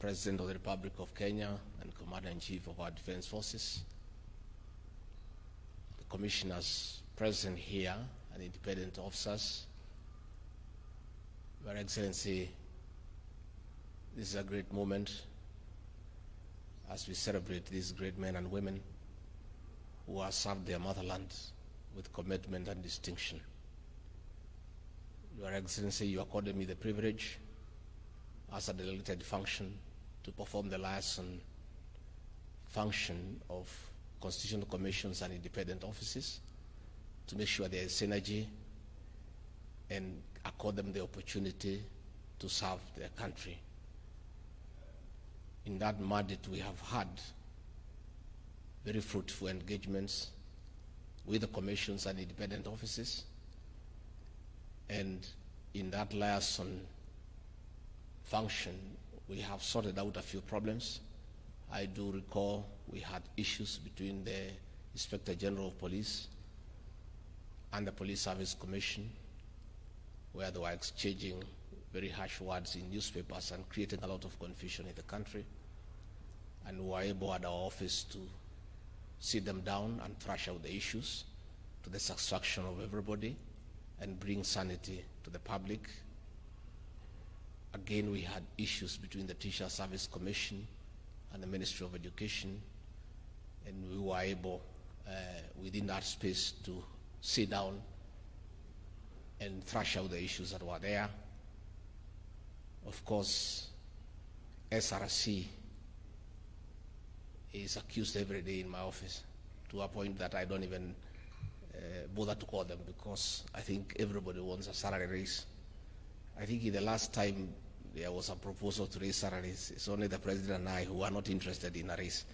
President of the Republic of Kenya and Commander-in-Chief of our Defense Forces, the commissioners present here and independent officers, Your Excellency, this is a great moment as we celebrate these great men and women who have served their motherland with commitment and distinction. Your Excellency, you accorded me the privilege as a delegated function to perform the liaison function of constitutional commissions and independent offices to make sure there is synergy and accord them the opportunity to serve their country. In that mandate, we have had very fruitful engagements with the commissions and independent offices, and in that liaison function, we have sorted out a few problems. I do recall we had issues between the Inspector General of Police and the Police Service Commission, where they were exchanging very harsh words in newspapers and creating a lot of confusion in the country. And we were able at our office to sit them down and thrash out the issues to the satisfaction of everybody and bring sanity to the public. Again, we had issues between the Teacher Service Commission and the Ministry of Education, and we were able, within that space, to sit down and thrash out the issues that were there. Of course, SRC is accused every day in my office to a point that I don't even bother to call them, because I think everybody wants a salary raise. I think in the last time there was a proposal to raise salaries, it's only the President and I who are not interested in a raise.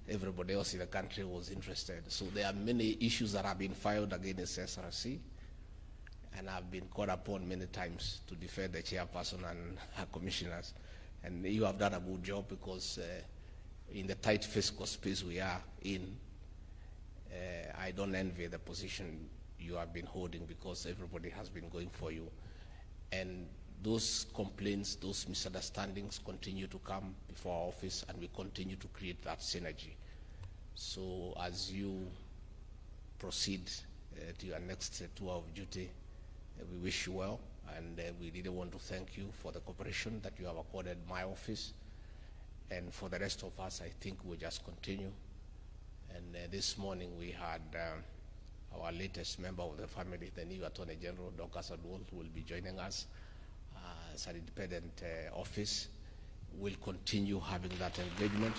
Everybody else in the country was interested. So there are many issues that have been filed against SRC, and I've been called upon many times to defend the chairperson and her commissioners. And you have done a good job, because in the tight fiscal space we are in, I don't envy the position you have been holding, because everybody has been going for you. And those complaints, those misunderstandings continue to come before our office, and we continue to create that synergy. So as you proceed to your next tour of duty, we wish you well, and we really want to thank you for the cooperation that you have accorded my office. And for the rest of us, I think we'll just continue. And this morning we had our latest member of the family, the new Attorney General, Dr. Sadwal, who will be joining us as an independent office. We'll continue having that engagement,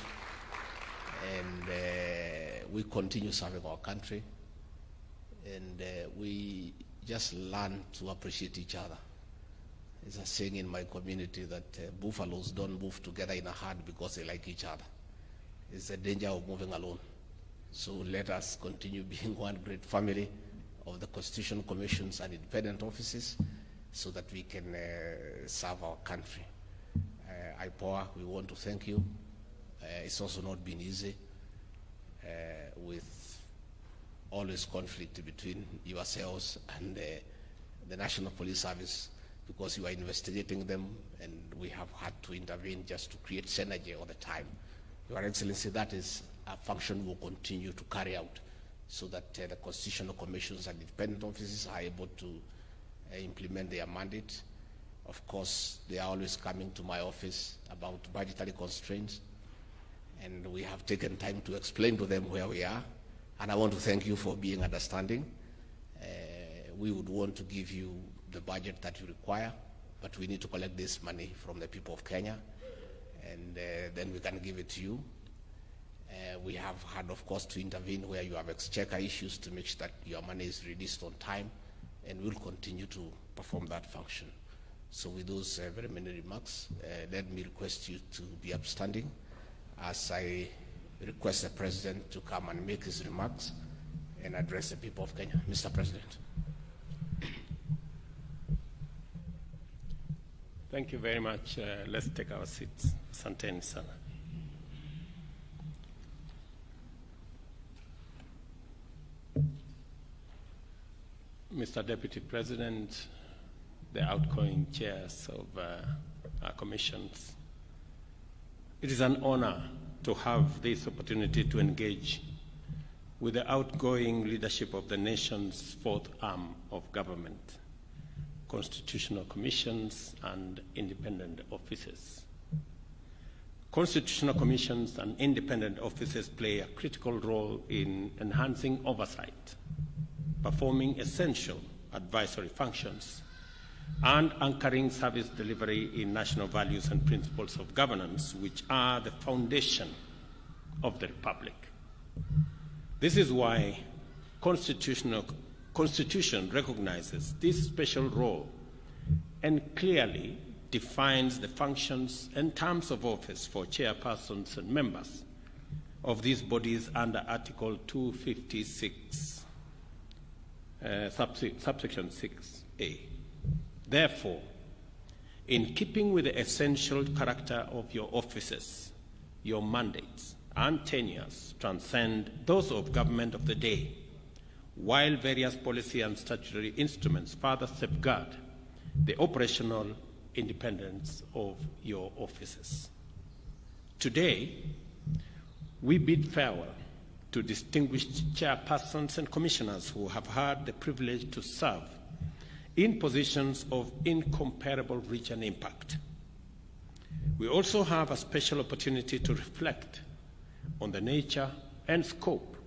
and we continue serving our country, and we just learn to appreciate each other. There's a saying in my community that buffaloes don't move together in a herd because they like each other. It's the danger of moving alone. So let us continue being one great family of the Constitutional Commissions and independent offices, so that we can serve our country. IPOA, we want to thank you. It's also not been easy with always conflict between yourselves and the National Police Service, because you are investigating them, and we have had to intervene just to create synergy all the time. Your Excellency, that is a function we'll continue to carry out, so that the Constitutional Commissions and independent offices are able to implement their mandate. Of course, they are always coming to my office about budgetary constraints, and we have taken time to explain to them where we are, and I want to thank you for being understanding. We would want to give you the budget that you require, but we need to collect this money from the people of Kenya, and then we can give it to you. We have had, of course, to intervene where you have exchequer issues to make sure that your money is released on time, and we'll continue to perform that function. So with those very many remarks, let me request you to be upstanding as I request the President to come and make his remarks and address the people of Kenya. Mr. President. Thank you very much. Let's take our seats. Asanteni sana. Mr. Deputy President, the outgoing chairs of our commissions, It is an honor to have this opportunity to engage with the outgoing leadership of the nation's fourth arm of government, constitutional commissions and independent offices. Constitutional commissions and independent offices play a critical role in enhancing oversight, performing essential advisory functions, and anchoring service delivery in national values and principles of governance, which are the foundation of the Republic. This is why Constitution recognizes this special role and clearly defines the functions and terms of office for chairpersons and members of these bodies under Article 256, subsection 6A. Therefore, in keeping with the essential character of your offices, your mandates and tenures transcend those of government of the day, while various policy and statutory instruments further safeguard the operational independence of your offices. Today, we bid farewell to distinguished chairpersons and commissioners who have had the privilege to serve in positions of incomparable reach and impact. We also have a special opportunity to reflect on the nature and scope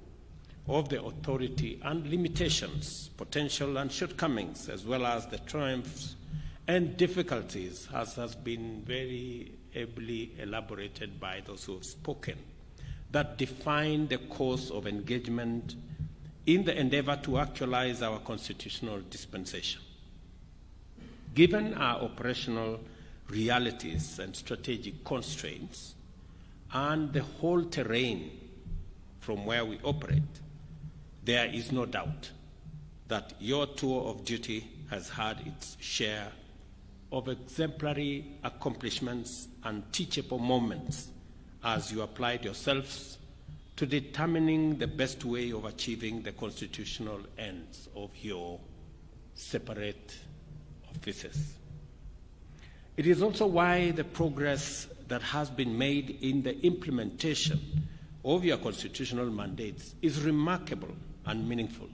of the authority and limitations, potential and shortcomings, as well as the triumphs and difficulties, as has been very ably elaborated by those who have spoken, that define the course of engagement in the endeavor to actualize our constitutional dispensation. Given our operational realities and strategic constraints and the whole terrain from where we operate, there is no doubt that your tour of duty has had its share of exemplary accomplishments and teachable moments as you applied yourselves to determining the best way of achieving the constitutional ends of your separate offices. It is also why the progress that has been made in the implementation of your constitutional mandates is remarkable and meaningful.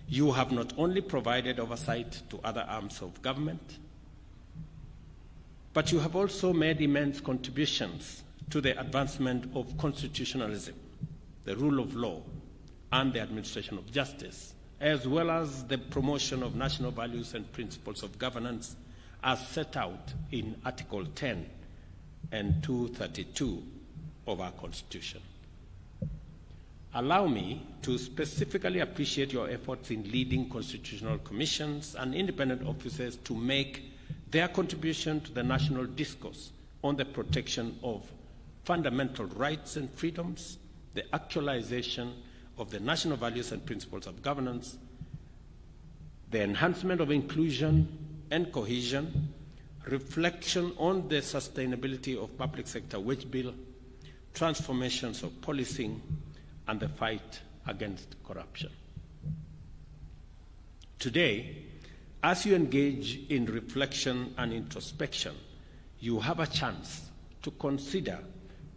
You have not only provided oversight to other arms of government, but you have also made immense contributions to the advancement of constitutionalism, the rule of law, and the administration of justice, as well as the promotion of national values and principles of governance as set out in Article 10 and 232 of our Constitution. Allow me to specifically appreciate your efforts in leading constitutional commissions and independent officers to make their contribution to the national discourse on the protection of fundamental rights and freedoms, the actualization of the national values and principles of governance, the enhancement of inclusion and cohesion, reflection on the sustainability of public sector wage bill, transformations of policing, and the fight against corruption. Today, as you engage in reflection and introspection, you have a chance to consider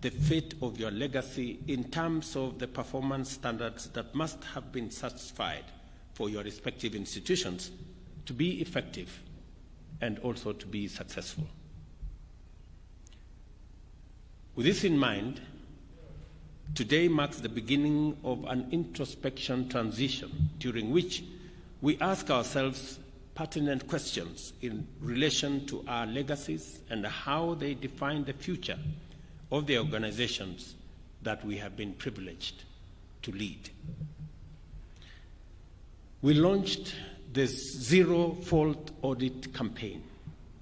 the fate of your legacy in terms of the performance standards that must have been satisfied for your respective institutions to be effective and also to be successful. With this in mind, today marks the beginning of an introspection transition during which we ask ourselves pertinent questions in relation to our legacies and how they define the future of the organizations that we have been privileged to lead. We launched the Zero Fault Audit campaign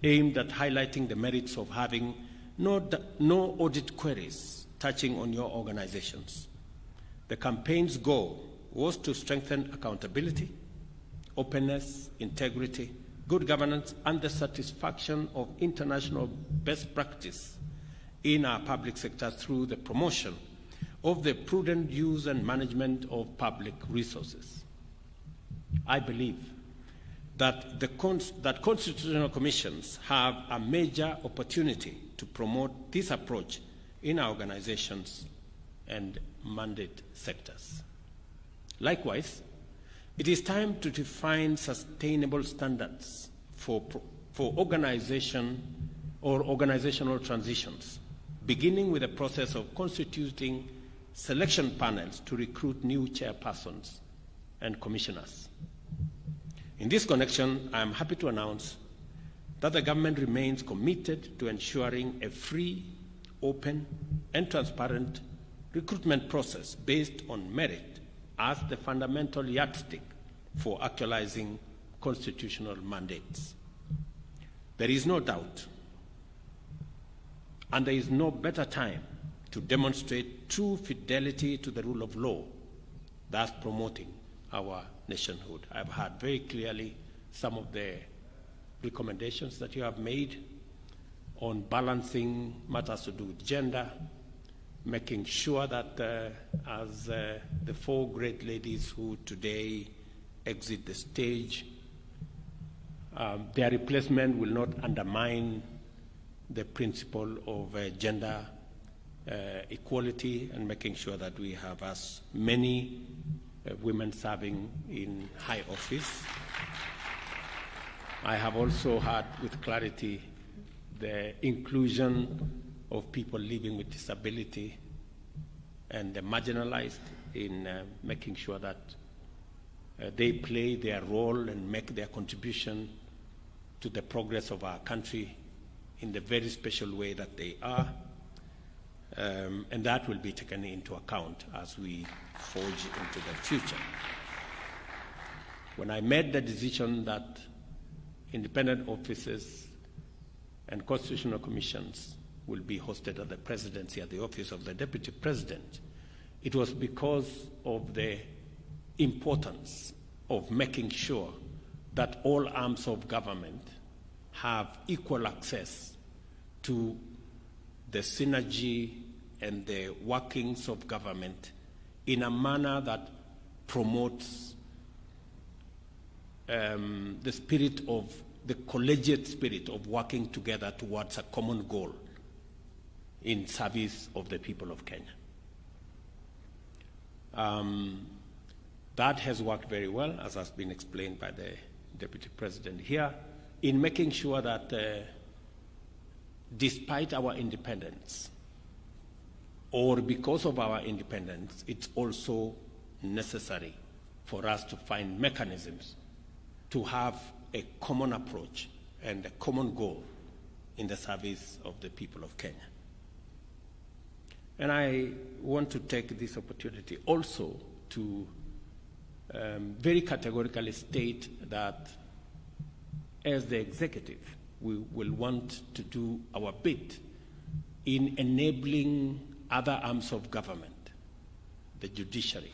aimed at highlighting the merits of having no audit queries touching on your organizations. The campaign's goal was to strengthen accountability, openness, integrity, good governance, and the satisfaction of international best practice in our public sector through the promotion of the prudent use and management of public resources. I believe that constitutional commissions have a major opportunity to promote this approach in our organizations and mandate sectors. Likewise, it is time to define sustainable standards for organization or organizational transitions, beginning with the process of constituting selection panels to recruit new chairpersons and commissioners. In this connection, I am happy to announce that the government remains committed to ensuring a free, open, and transparent recruitment process based on merit as the fundamental yardstick for actualizing constitutional mandates. There is no doubt, and there is no better time to demonstrate true fidelity to the rule of law, thus promoting our nationhood. I've heard very clearly some of the recommendations that you have made on balancing matters to do with gender, making sure that as the four great ladies who today exit the stage, their replacement will not undermine the principle of gender equality, and making sure that we have as many women serving in high office. I have also heard with clarity the inclusion of people living with disability and the marginalized in making sure that they play their role and make their contribution to the progress of our country in the very special way that they are. And that will be taken into account as we forge into the future. When I made the decision that independent offices and constitutional commissions will be hosted at the presidency, at the office of the deputy president, it was because of the importance of making sure that all arms of government have equal access to the synergy and the workings of government in a manner that promotes the spirit of the collegiate spirit of working together towards a common goal in service of the people of Kenya. That has worked very well, as has been explained by the Deputy President here, in making sure that despite our independence, or because of our independence, it's also necessary for us to find mechanisms to have a common approach and a common goal in the service of the people of Kenya. And I want to take this opportunity also to very categorically state that as the executive, we will want to do our bit in enabling other arms of government, the judiciary,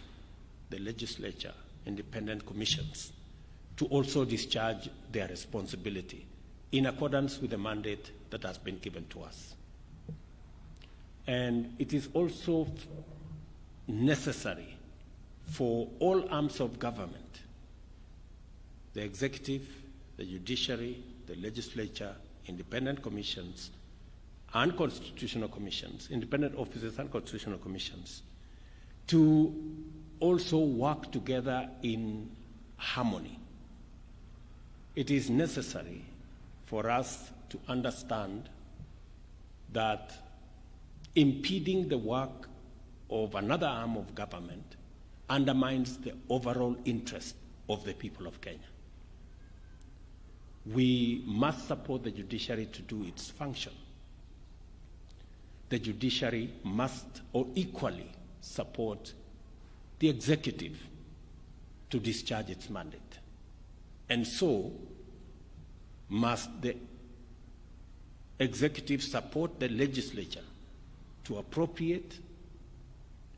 the legislature, independent commissions, to also discharge their responsibility in accordance with the mandate that has been given to us. And it is also necessary for all arms of government, the executive, the judiciary, the legislature, independent commissions, and constitutional commissions, independent offices and constitutional commissions, to also work together in harmony. It is necessary for us to understand that impeding the work of another arm of government undermines the overall interest of the people of Kenya. We must support the judiciary to do its function. The judiciary must, or equally, support the executive to discharge its mandate. And so must the executive support the legislature to appropriate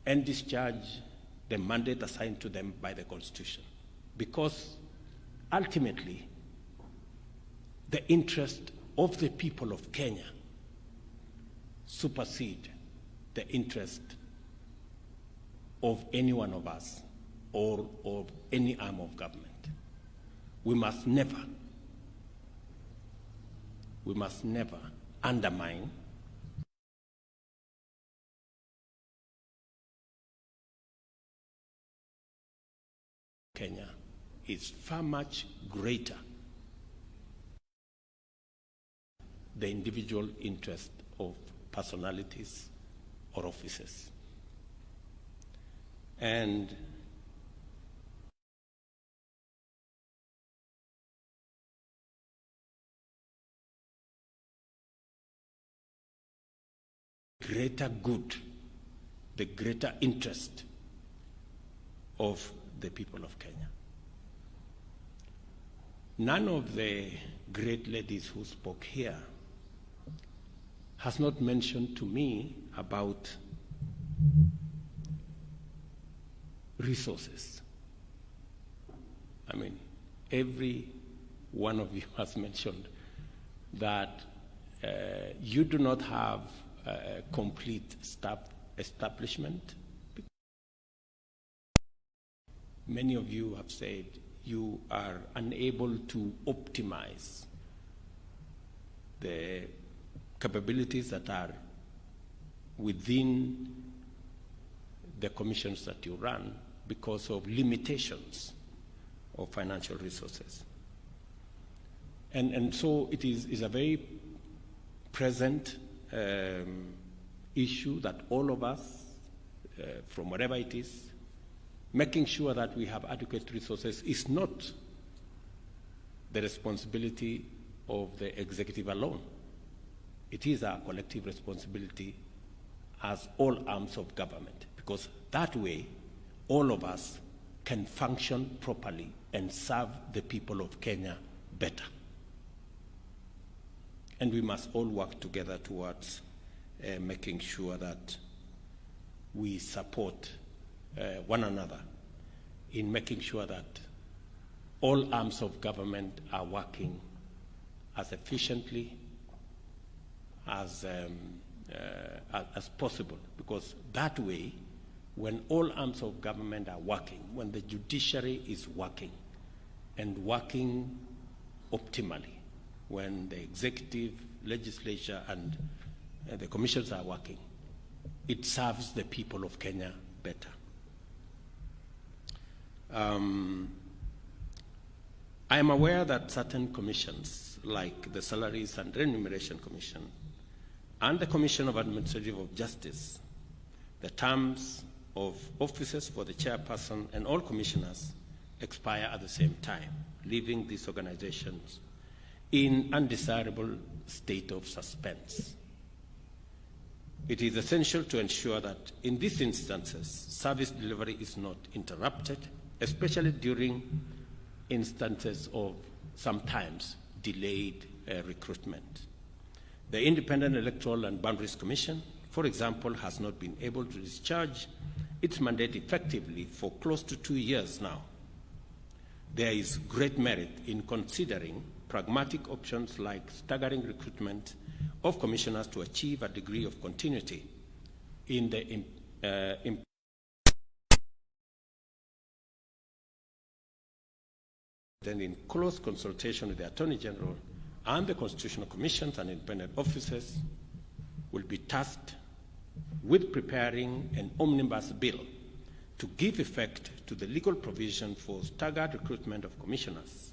and discharge the mandate assigned to them by the Constitution. Because ultimately, the interest of the people of Kenya supersede the interest of any one of us or of any arm of government. We must never undermine Kenya is far much greater the individual interest of personalities or offices. And greater good, the greater interest of the people of Kenya. None of the great ladies who spoke here has not mentioned to me about resources. I mean, every one of you has mentioned that you do not have a complete staff establishment. Many of you have said you are unable to optimize the capabilities that are within the commissions that you run because of limitations of financial resources. And so it is a very present issue that all of us, from whatever it is, making sure that we have adequate resources is not the responsibility of the executive alone. It is our collective responsibility as all arms of government, because that way all of us can function properly and serve the people of Kenya better. And we must all work together towards making sure that we support one another in making sure that all arms of government are working as efficiently as possible, because that way, when all arms of government are working, when the judiciary is working and working optimally, when the executive, legislature, and the commissions are working, it serves the people of Kenya better. I am aware that certain commissions, like the Salaries and Remuneration Commission and the Commission of Administrative Justice, the terms of offices for the chairperson and all commissioners expire at the same time, leaving these organizations in undesirable state of suspense. It is essential to ensure that in these instances, service delivery is not interrupted, especially during instances of sometimes delayed recruitment. The Independent Electoral and Boundaries Commission, for example, has not been able to discharge its mandate effectively for close to 2 years now. There is great merit in considering pragmatic options like staggering recruitment of commissioners to achieve a degree of continuity in the then in close consultation with the Attorney General and the Constitutional Commissions and independent officers will be tasked with preparing an omnibus bill to give effect to the legal provision for staggered recruitment of commissioners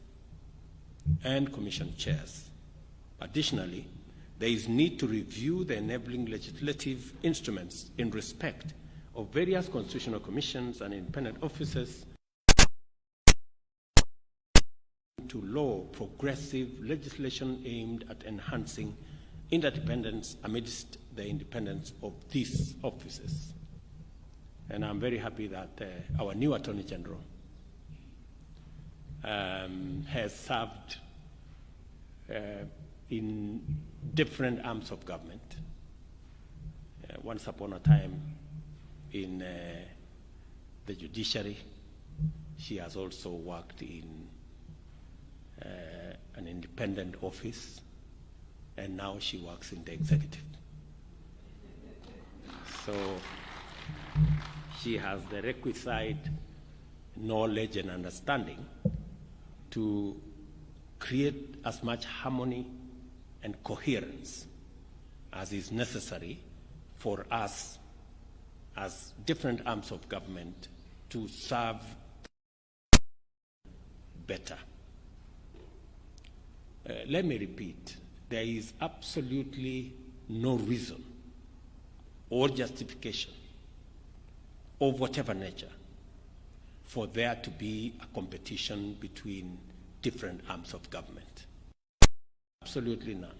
and commission chairs. Additionally, there is need to review the enabling legislative instruments in respect of various constitutional commissions and independent officers to law progressive legislation aimed at enhancing interdependence amidst the independence of these offices. And I'm very happy that our new Attorney General has served in different arms of government. Once upon a time in the judiciary, she has also worked in an independent office, and now she works in the executive. So she has the requisite knowledge and understanding to create as much harmony and coherence as is necessary for us as different arms of government to serve better. Let me repeat, there is absolutely no reason or justification of whatever nature for there to be a competition between different arms of government. Absolutely none.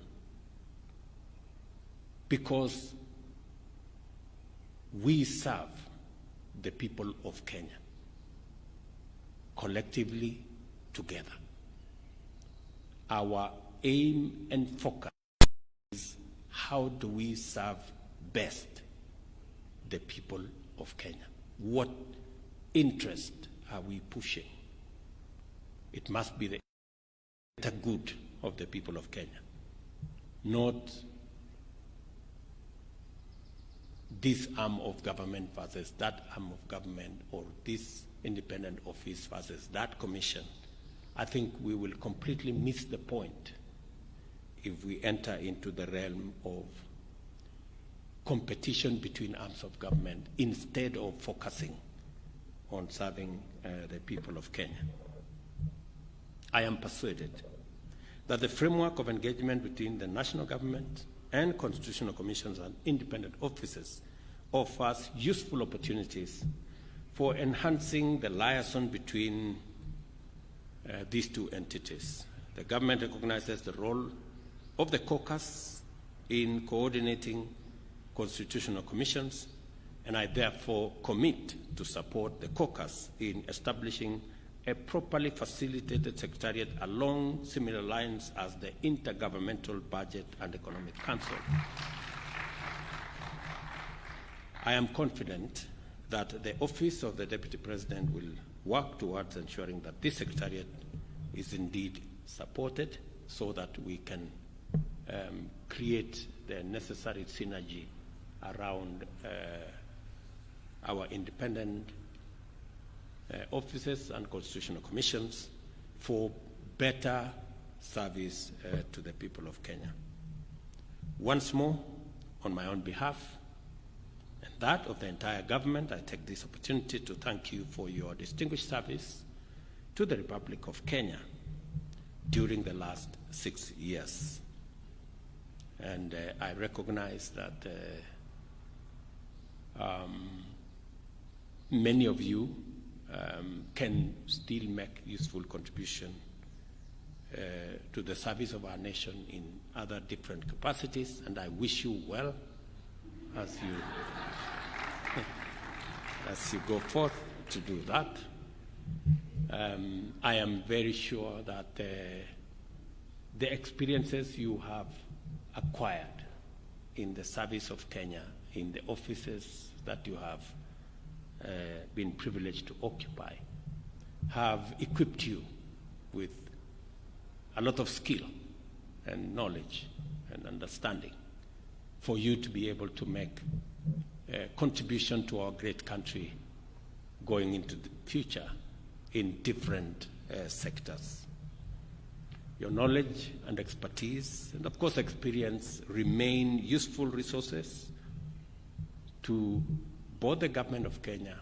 Because we serve the people of Kenya collectively together. Our aim and focus is how do we serve best the people of Kenya? What interest are we pushing? It must be the good of the people of Kenya, not this arm of government versus that arm of government, or this independent office versus that commission. I think we will completely miss the point if we enter into the realm of competition between arms of government instead of focusing on serving the people of Kenya. I am persuaded that the framework of engagement between the national government and constitutional commissions and independent offices offers useful opportunities for enhancing the liaison between these two entities. The government recognizes the role of the caucus in coordinating constitutional commissions, and I therefore commit to support the caucus in establishing a properly facilitated secretariat along similar lines as the Intergovernmental Budget and Economic Council. I am confident that the Office of the Deputy President will work towards ensuring that this secretariat is indeed supported so that we can create the necessary synergy around our independent offices and constitutional commissions for better service to the people of Kenya. Once more, on my own behalf and that of the entire government, I take this opportunity to thank you for your distinguished service to the Republic of Kenya during the last 6 years. And I recognize that many of you can still make useful contribution to the service of our nation in other different capacities, and I wish you well as you go forth to do that. I am very sure that the experiences you have acquired in the service of Kenya, in the offices that you have been privileged to occupy, have equipped you with a lot of skill and knowledge and understanding for you to be able to make a contribution to our great country going into the future in different sectors. Your knowledge and expertise and, of course, experience remain useful resources to both the government of Kenya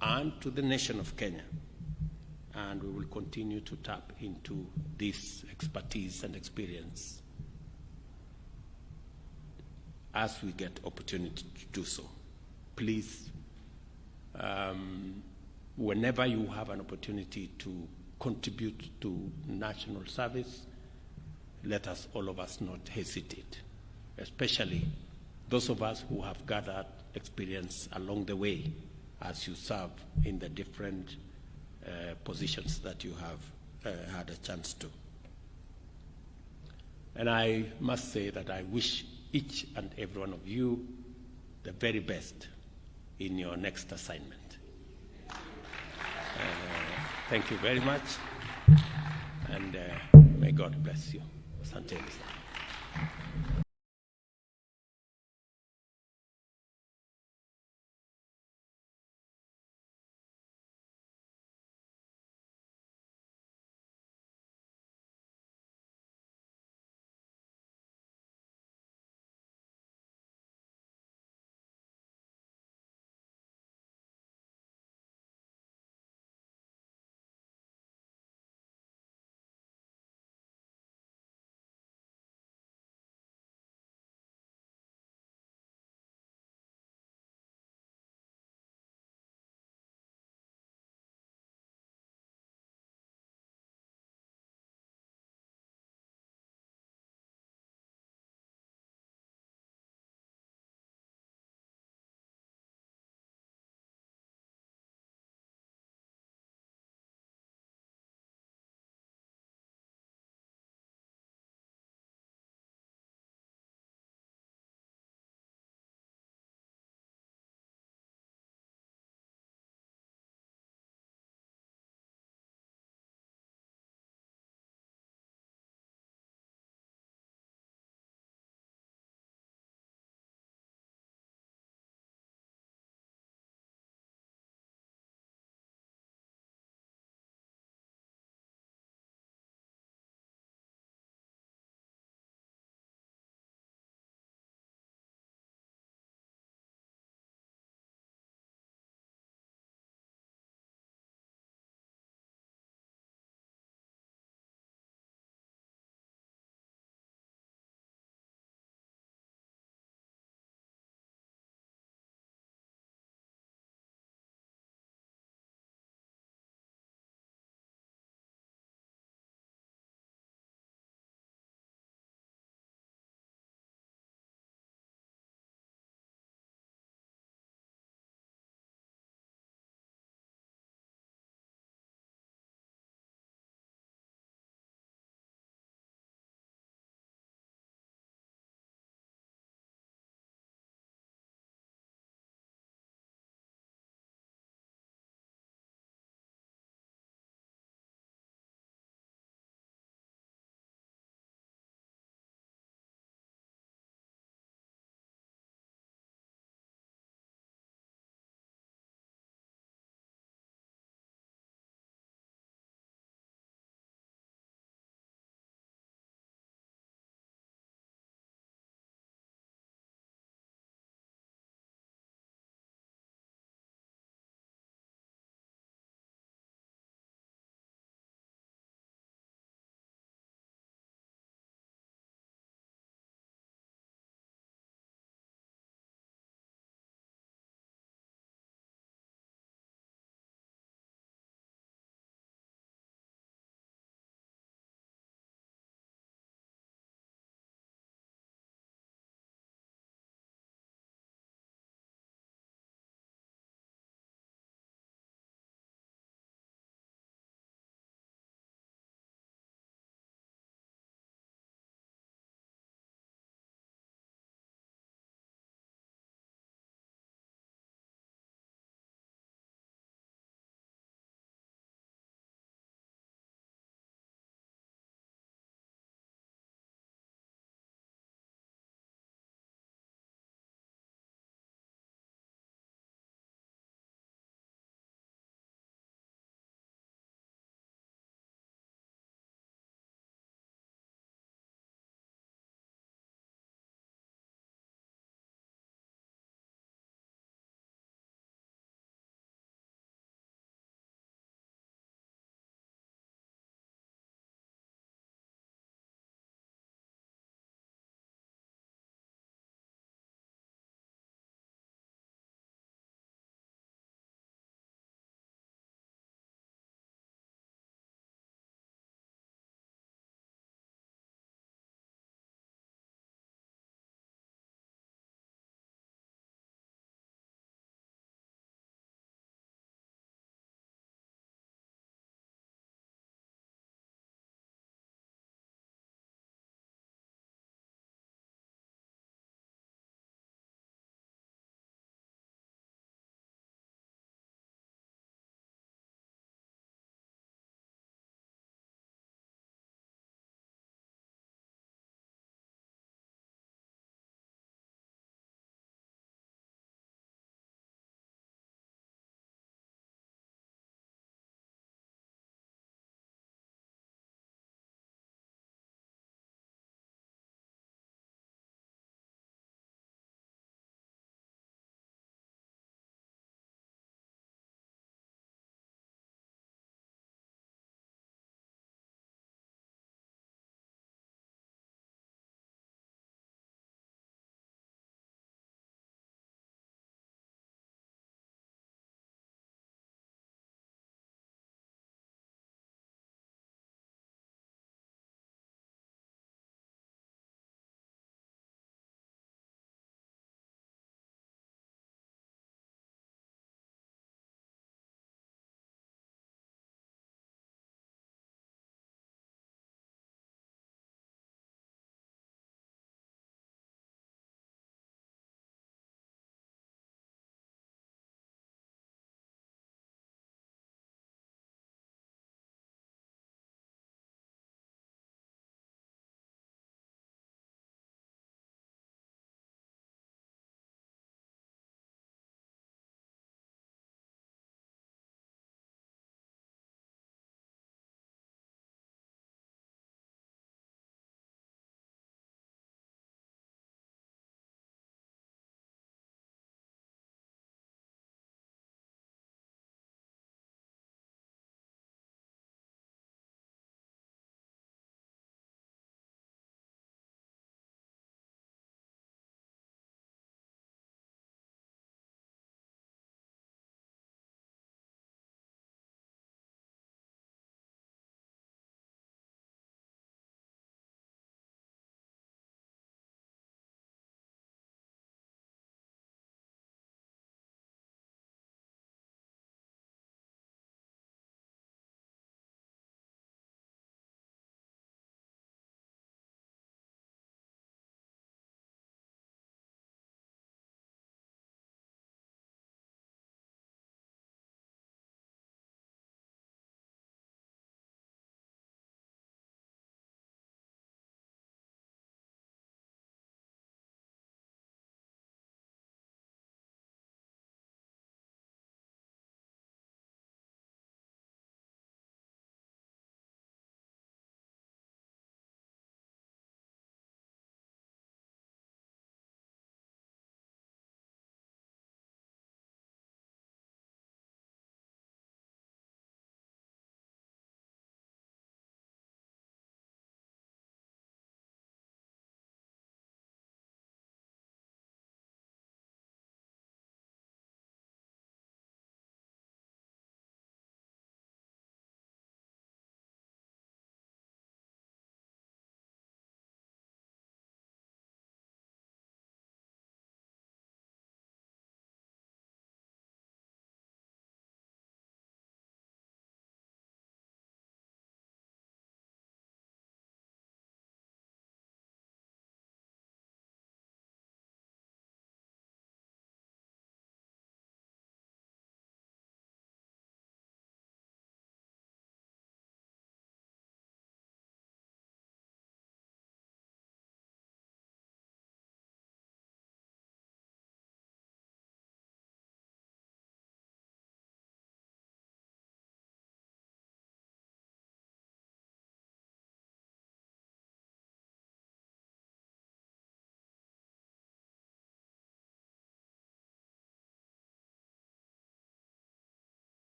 and to the nation of Kenya. And we will continue to tap into this expertise and experience as we get opportunity to do so. Please, whenever you have an opportunity to contribute to national service, let us, all of us, not hesitate, especially those of us who have gathered experience along the way as you serve in the different positions that you have had a chance to. And I must say that I wish each and every one of you the very best in your next assignment. Thank you very much, and may God bless you. Asante.